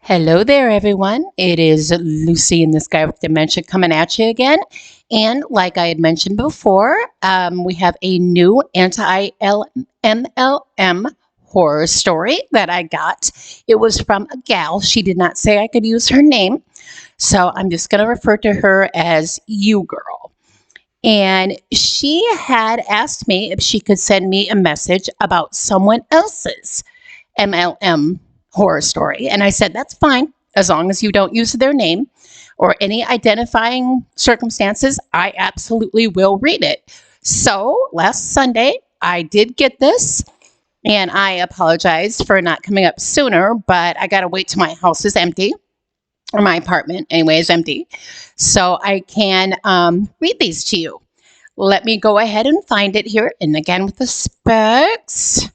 Hello there, everyone. It is Lucy and this guy with dementia coming at you again. And like I had mentioned before, we have a new anti-MLM horror story that I got. It was from a gal. She did not say I could use her name. So I'm just going to refer to her as you girl. And she had asked me if she could send me a message about someone else's MLM horror story. And I said, that's fine, as long as you don't use their name or any identifying circumstances, I absolutely will read it. So last Sunday, I did get this, and I apologize for not coming up sooner, but I got to wait till my house is empty, or my apartment anyway is empty, so I can read these to you. Let me go ahead and find it here, and again with the specs.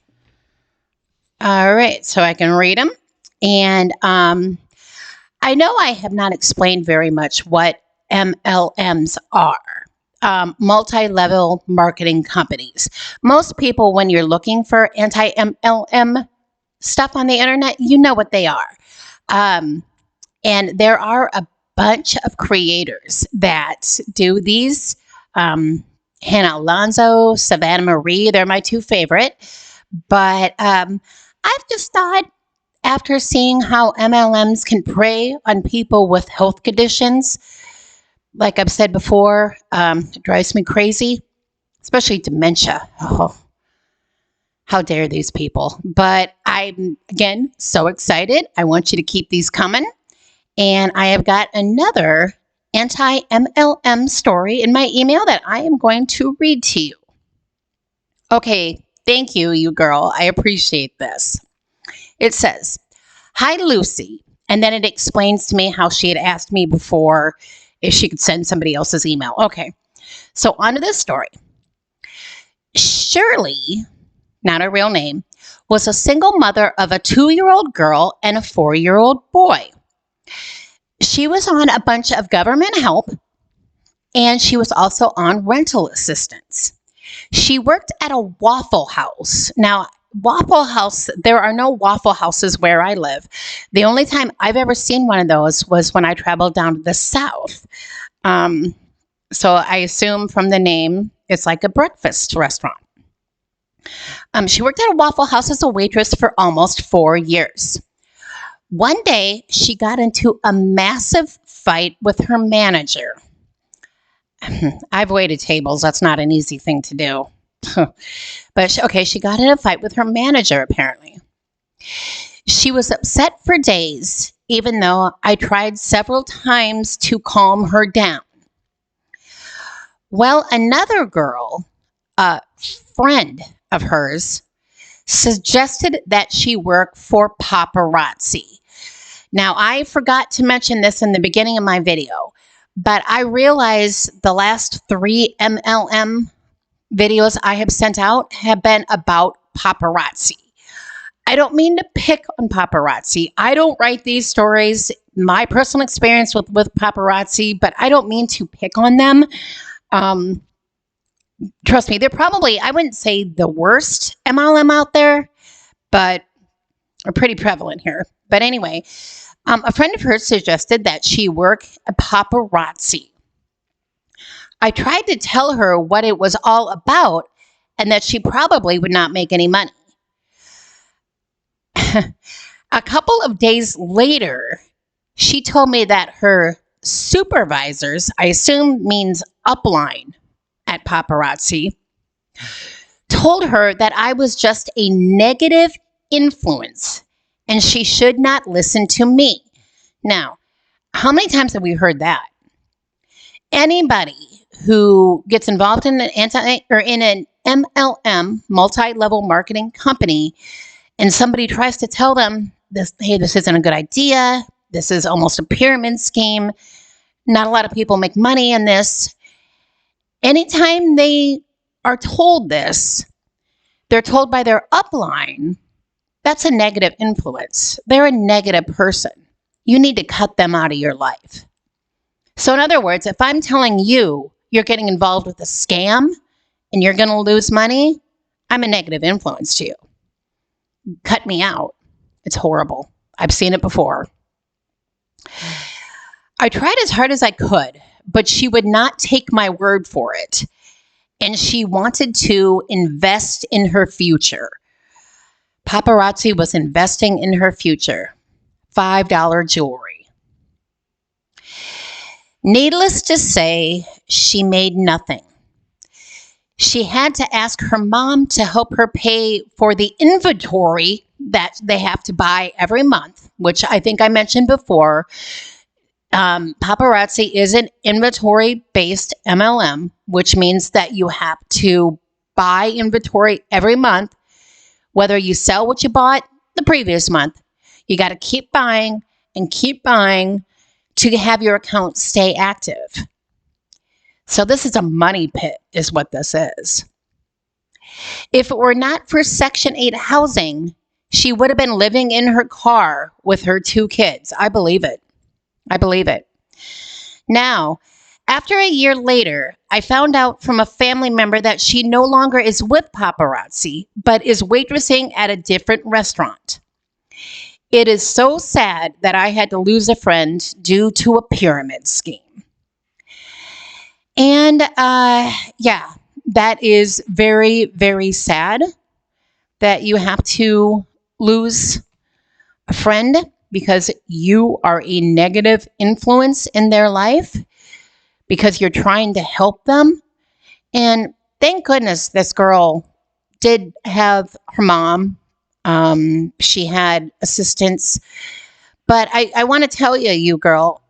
All right, so I can read them. And I know I have not explained very much what MLMs are, multi-level marketing companies. Most people, when you're looking for anti-MLM stuff on the internet, you know what they are. And there are a bunch of creators that do these. Hannah Alonso, Savannah Marie, they're my two favorite. But I've just thought, after seeing how MLMs can prey on people with health conditions, like I've said before, it drives me crazy, especially dementia. Oh, how dare these people. But I'm, again, so excited. I want you to keep these coming. And I have got another anti-MLM story in my email that I am going to read to you. Okay, thank you, you girl. I appreciate this. It says, "Hi, Lucy." And then it explains to me how she had asked me before if she could send somebody else's email. Okay, so on to this story. Shirley, not her real name, was a single mother of a 2-year-old girl and a 4-year-old boy. She was on a bunch of government help, and she was also on rental assistance. She worked at a Waffle House. Now, Waffle House, there are no Waffle Houses where I live. The only time I've ever seen one of those was when I traveled down to the South. So I assume from the name, it's like a breakfast restaurant. She worked at a Waffle House as a waitress for almost 4 years. One day, she got into a massive fight with her manager. I've waited tables. That's not an easy thing to do. But she got in a fight with her manager, apparently. She was upset for days, even though I tried several times to calm her down. Well, another girl, a friend of hers, suggested that she work for paparazzi. Now, I forgot to mention this in the beginning of my video, but I realize the last 3 MLM videos I have sent out have been about paparazzi. I don't mean to pick on paparazzi. I don't write these stories, my personal experience with paparazzi, but I don't mean to pick on them. Trust me, they're probably, I wouldn't say the worst MLM out there, but are pretty prevalent here. But anyway, a friend of hers suggested that she work a paparazzi. I tried to tell her what it was all about and that she probably would not make any money. A couple of days later, she told me that her supervisors, I assume means upline at paparazzi, told her that I was just a negative influence and she should not listen to me. Now, how many times have we heard that? Anybody who gets involved in an MLM, multi-level marketing company, and somebody tries to tell them this, hey, this isn't a good idea, this is almost a pyramid scheme, not a lot of people make money in this. Anytime they are told this, they're told by their upline, that's a negative influence. They're a negative person. You need to cut them out of your life. So in other words, if I'm telling you you're getting involved with a scam and you're going to lose money, I'm a negative influence to you. Cut me out. It's horrible. I've seen it before. I tried as hard as I could, but she would not take my word for it. And she wanted to invest in her future. Paparazzi was investing in her future. $5 jewelry. Needless to say, she made nothing. She had to ask her mom to help her pay for the inventory that they have to buy every month, which I think I mentioned before. Paparazzi is an inventory-based MLM, which means that you have to buy inventory every month, whether you sell what you bought the previous month. You got to keep buying and keep buying to have your account stay active. So this is a money pit, is what this is. If it were not for Section 8 housing, she would have been living in her car with her 2 kids. I believe it. I believe it. Now, after a year later, I found out from a family member that she no longer is with Paparazzi, but is waitressing at a different restaurant. It is so sad that I had to lose a friend due to a pyramid scheme. And yeah, that is very, very sad that you have to lose a friend because you are a negative influence in their life, because you're trying to help them. And thank goodness this girl did have her mom. She had assistance. But I want to tell you, you girl,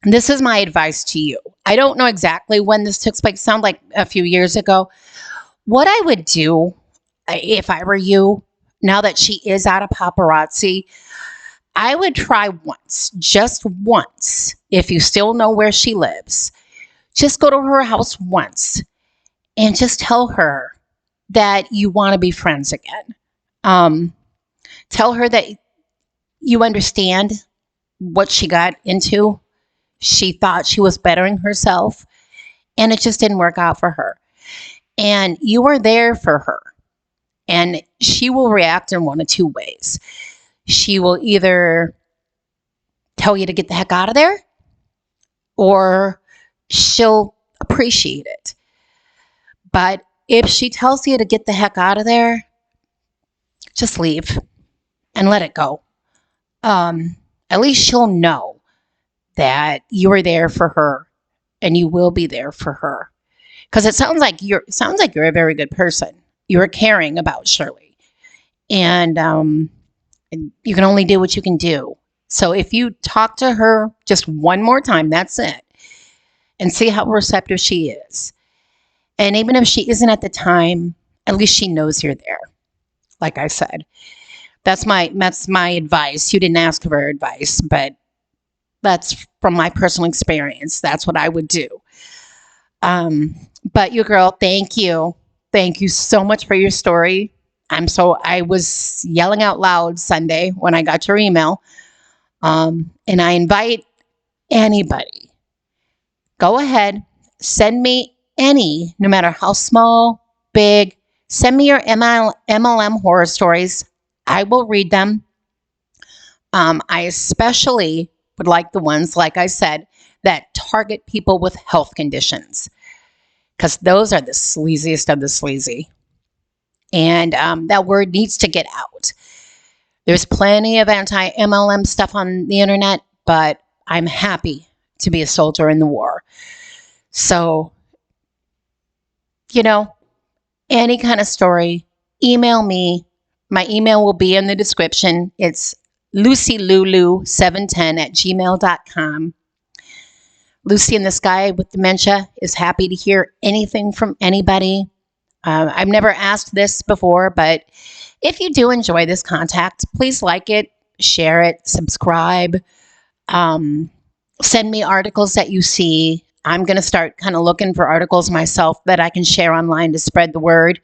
this is my advice to you. I don't know exactly when this took place. It sounded like a few years ago. What I would do if I were you, now that she is out of Paparazzi, I would try once, just once, if you still know where she lives. Just go to her house once and just tell her that you want to be friends again. Tell her that you understand what she got into. She thought she was bettering herself, and it just didn't work out for her. And you are there for her. And she will react in one of 2 ways. She will either tell you to get the heck out of there, or she'll appreciate it. But if she tells you to get the heck out of there, just leave and let it go. At least she'll know that you are there for her, and you will be there for her. Because it sounds like you're a very good person. You're caring about Shirley, and you can only do what you can do. So if you talk to her just one more time, that's it, and see how receptive she is. And even if she isn't at the time, at least she knows you're there. Like I said, that's my advice. You didn't ask for advice, but that's from my personal experience. That's what I would do. But you girl, thank you. Thank you so much for your story. I was yelling out loud Sunday when I got your email. And I invite anybody, go ahead, send me no matter how small, big, send me your MLM horror stories. I will read them. I especially would like the ones, like I said, that target people with health conditions, because those are the sleaziest of the sleazy. And that word needs to get out. There's plenty of anti-MLM stuff on the internet, but I'm happy to be a soldier in the war. So, any kind of story, email me. My email will be in the description. It's lucylulu710@gmail.com. Lucy in the Sky with Dementia is happy to hear anything from anybody. I've never asked this before, but if you do enjoy this contact, please like it, share it, subscribe. Send me articles that you see. I'm going to start kind of looking for articles myself that I can share online to spread the word.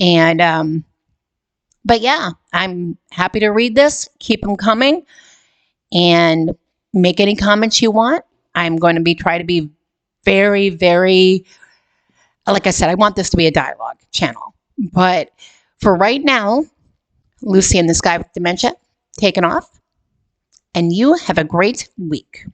And, but yeah, I'm happy to read this. Keep them coming and make any comments you want. I'm going to try to be very, very, like I said, I want this to be a dialogue channel. But for right now, Lucy in the Sky with Dementia, taking off. and you have a great week.